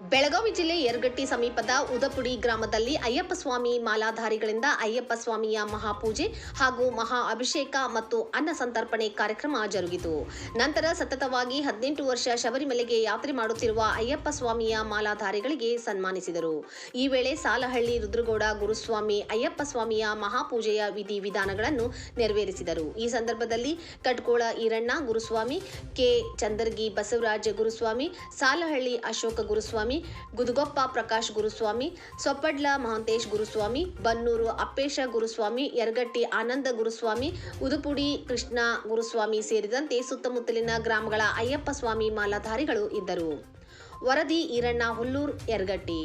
ಬೆಳಗಾವಿ ಜಿಲ್ಲೆ ಯರಗಟ್ಟಿ ಸಮೀಪದ ಉದಪುಡಿ ಗ್ರಾಮದಲ್ಲಿ ಅಯ್ಯಪ್ಪ ಸ್ವಾಮಿ ಮಾಲಾಧಾರಿಗಳಿಂದ ಅಯ್ಯಪ್ಪ ಸ್ವಾಮಿಯ ಮಹಾಪೂಜೆ ಹಾಗೂ ಮಹಾ ಅಭಿಷೇಕ ಮತ್ತು ಅನ್ನ ಸಂತರ್ಪಣೆ ಕಾರ್ಯಕ್ರಮ ಜರುಗಿತು. ನಂತರ ಸತತವಾಗಿ 18 ವರ್ಷ ಶಬರಿಮಲೆಗೆ ಯಾತ್ರೆ ಮಾಡುತ್ತಿರುವ ಅಯ್ಯಪ್ಪ ಸ್ವಾಮಿಯ ಮಾಲಾಧಾರಿಗಳಿಗೆ ಸನ್ಮಾನಿಸಿದರು. ಈ ವೇಳೆ ಸಾಲಹಳ್ಳಿ ರುದ್ರಗೌಡ ಗುರುಸ್ವಾಮಿ ಅಯ್ಯಪ್ಪ ಸ್ವಾಮಿಯ ಮಹಾಪೂಜೆಯ ವಿಧಿವಿಧಾನಗಳನ್ನು ನೆರವೇರಿಸಿದರು. ಈ ಸಂದರ್ಭದಲ್ಲಿ ಕಟ್ಕೋಳ ಈರಣ್ಣ ಗುರುಸ್ವಾಮಿ, ಕೆ ಚಂದರ್ಗಿ ಬಸವರಾಜ ಗುರುಸ್ವಾಮಿ, ಸಾಲಹಳ್ಳಿ ಅಶೋಕ ಗುರುಸ್ವಾಮಿ, ಗುದುಗೊಪ್ಪ ಪ್ರಕಾಶ್ ಗುರುಸ್ವಾಮಿ, ಸೊಪ್ಪಡ್ಲ ಮಹಂತೇಶ್ ಗುರುಸ್ವಾಮಿ, ಬನ್ನೂರು ಅಪ್ಪೇಶ ಗುರುಸ್ವಾಮಿ, ಯರಗಟ್ಟಿ ಆನಂದ ಗುರುಸ್ವಾಮಿ, ಉದುಪುಡಿ ಕೃಷ್ಣ ಗುರುಸ್ವಾಮಿ ಸೇರಿದಂತೆ ಸುತ್ತಮುತ್ತಲಿನ ಗ್ರಾಮಗಳ ಅಯ್ಯಪ್ಪ ಸ್ವಾಮಿ ಮಾಲಾಧಾರಿಗಳು ಇದ್ದರು. ವರದಿ ಈರಣ್ಣ ಹುಲ್ಲೂರ್, ಯರಗಟ್ಟಿ.